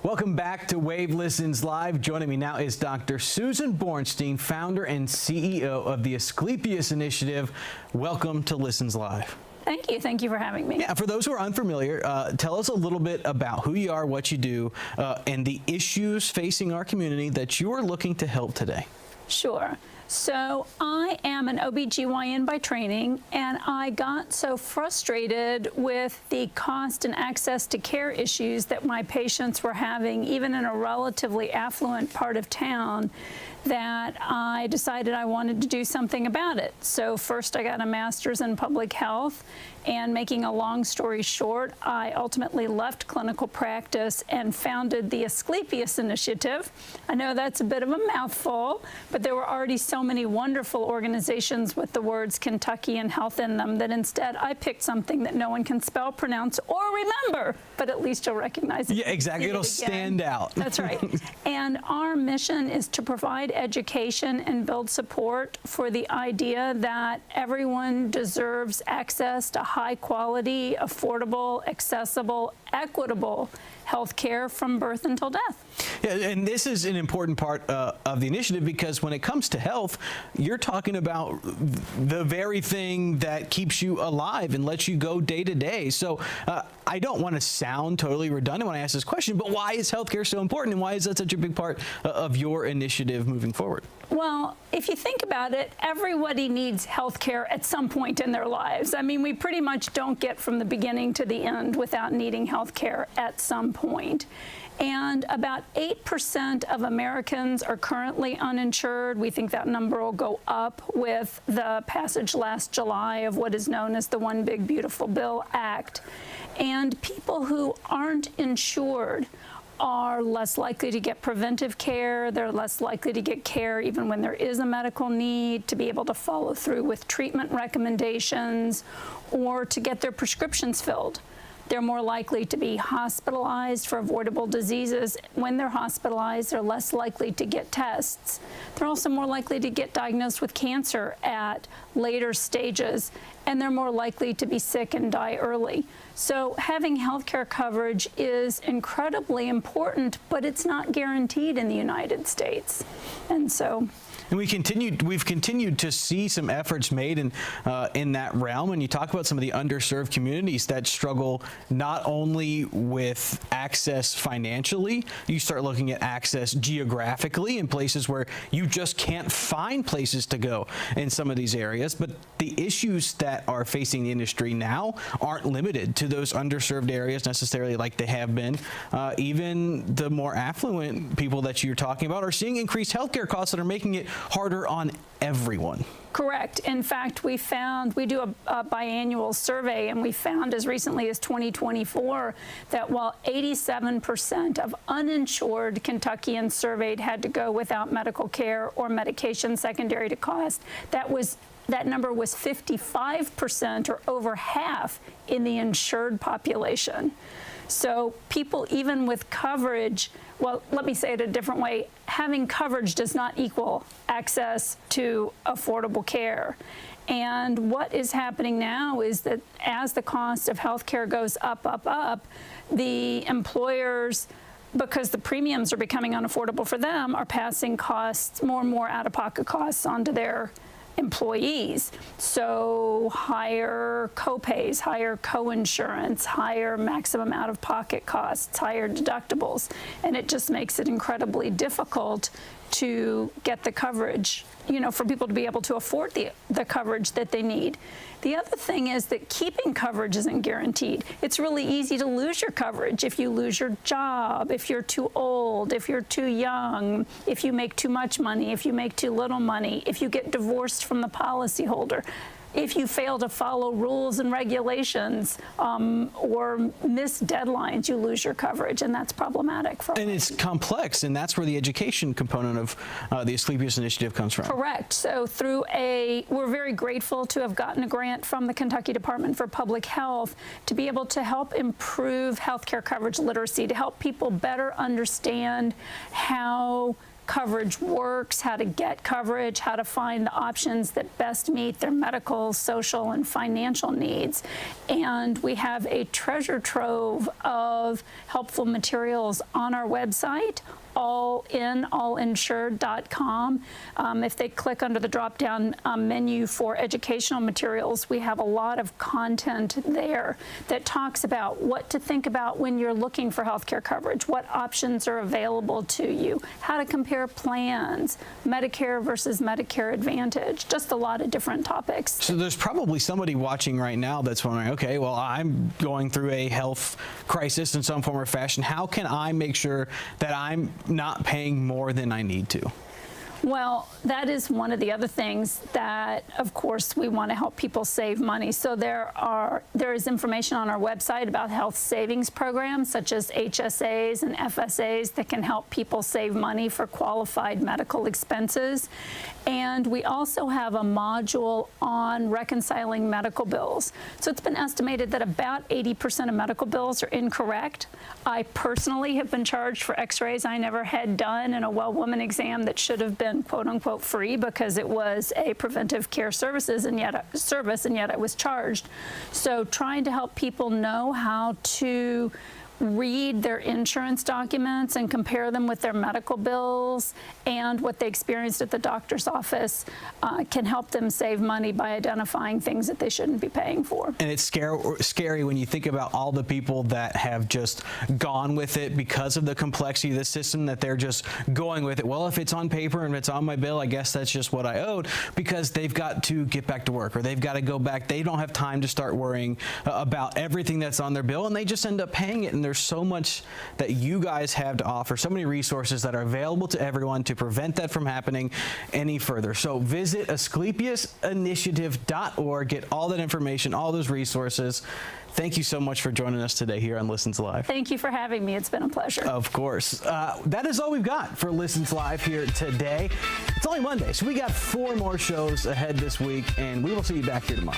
Welcome back to Wave Listens Live. Joining me now is Dr. Susan Bornstein, founder and CEO of the Asclepius Initiative. Welcome to Listens Live. Thank you. Thank you for having me. Yeah, for those who are unfamiliar, tell us a little bit about who you are, what you do, and the issues facing our community that you are looking to help today. Sure. So I am an OBGYN by training, and I got so frustrated with the cost and access to care issues that my patients were having, even in a relatively affluent part of town, that I decided I wanted to do something about it. So first I got a master's in public health, and making a long story short, I ultimately left clinical practice and founded the Asclepius Initiative. I know that's a bit of a mouthful, but there were already so many wonderful organizations with the words Kentucky and health in them that instead I picked something that no one can spell, pronounce, or remember, but at least you'll recognize it. Yeah, exactly. It'll stand out. That's right. And our mission is to provide education and build support for the idea that everyone deserves access to high quality, affordable, accessible, equitable health care from birth until death. Yeah, and this is an important part of the initiative, because when it comes to health, you're talking about the very thing that keeps you alive and lets you go day to day. So I don't want to sound totally redundant when I ask this question, but why is healthcare so important, and why is that such a big part of your initiative moving forward? Well, if you think about it, everybody needs health care at some point in their lives. I mean, we pretty much don't get from the beginning to the end without needing health care at some point. And about 8% of Americans are currently uninsured. We think that number will go up with the passage last July of what is known as the One Big Beautiful Bill Act. And people who aren't insured are less likely to get preventive care. They're less likely to get care even when there is a medical need, to be able to follow through with treatment recommendations, or to get their prescriptions filled. They're more likely to be hospitalized for avoidable diseases. When they're hospitalized, they're less likely to get tests. They're also more likely to get diagnosed with cancer at later stages, and they're more likely to be sick and die early. So having health care coverage is incredibly important, but it's not guaranteed in the United States. And we've continued to see some efforts made in that realm. And you talk about some of the underserved communities that struggle not only with access financially, you start looking at access geographically in places where you just can't find places to go in some of these areas. But the issues that are facing the industry now aren't limited to those underserved areas necessarily like they have been. Even the more affluent people that you're talking about are seeing increased healthcare costs that are making it harder on everyone. Correct. In fact, we do a biannual survey, and we found as recently as 2024 that while 87% of uninsured Kentuckians surveyed had to go without medical care or medication secondary to cost, that number was 55%, or over half, in the insured population. So people, even with coverage, well, let me say it a different way, having coverage does not equal access to affordable care. And what is happening now is that as the cost of health care goes up, the employers, because the premiums are becoming unaffordable for them, are passing costs, more and more out-of-pocket costs, onto their employees. So higher co-pays, higher co-insurance, higher maximum out-of-pocket costs, higher deductibles, and it just makes it incredibly difficult to get the coverage, for people to be able to afford the coverage that they need. The other thing is that keeping coverage isn't guaranteed. It's really easy to lose your coverage if you lose your job, if you're too old, if you're too young, if you make too much money, if you make too little money, if you get divorced from the policyholder. If you fail to follow rules and regulations or miss deadlines, you lose your coverage, and that's problematic. And it's complex, and that's where the education component of the Asclepius Initiative comes from. Correct. So we're very grateful to have gotten a grant from the Kentucky Department for Public Health to be able to help improve healthcare coverage literacy, to help people better understand how coverage works, how to get coverage, how to find the options that best meet their medical, social, and financial needs. And we have a treasure trove of helpful materials on our website, allinsured.com. If they click under the drop-down menu for educational materials, we have a lot of content there that talks about what to think about when you're looking for healthcare coverage, what options are available to you, how to compare plans, Medicare versus Medicare Advantage, just a lot of different topics. So there's probably somebody watching right now that's wondering, okay, well, I'm going through a health crisis in some form or fashion. How can I make sure that I'm not paying more than I need to? Well, that is one of the other things that, of course, we want to help people save money. So there is information on our website about health savings programs such as HSAs and FSAs that can help people save money for qualified medical expenses. And we also have a module on reconciling medical bills. So it's been estimated that about 80% of medical bills are incorrect. I personally have been charged for x-rays I never had done and a well-woman exam that should have been quote-unquote free because it was a preventive care services and yet I was charged. So trying to help people know how to read their insurance documents and compare them with their medical bills and what they experienced at the doctor's office can help them save money by identifying things that they shouldn't be paying for. And it's scary when you think about all the people that have just gone with it because of the complexity of the system, that they're just going with it. Well, if it's on paper and it's on my bill, I guess that's just what I owed, because they've got to get back to work or they've got to go back. They don't have time to start worrying about everything that's on their bill, and they just end up paying it. And there's so much that you guys have to offer, so many resources that are available to everyone to prevent that from happening any further. So visit AsclepiusInitiative.org, get all that information, all those resources. Thank you so much for joining us today here on Listens Live. Thank you for having me. It's been a pleasure. Of course. That is all we've got for Listens Live here today. It's only Monday, so we got 4 more shows ahead this week, and we will see you back here tomorrow.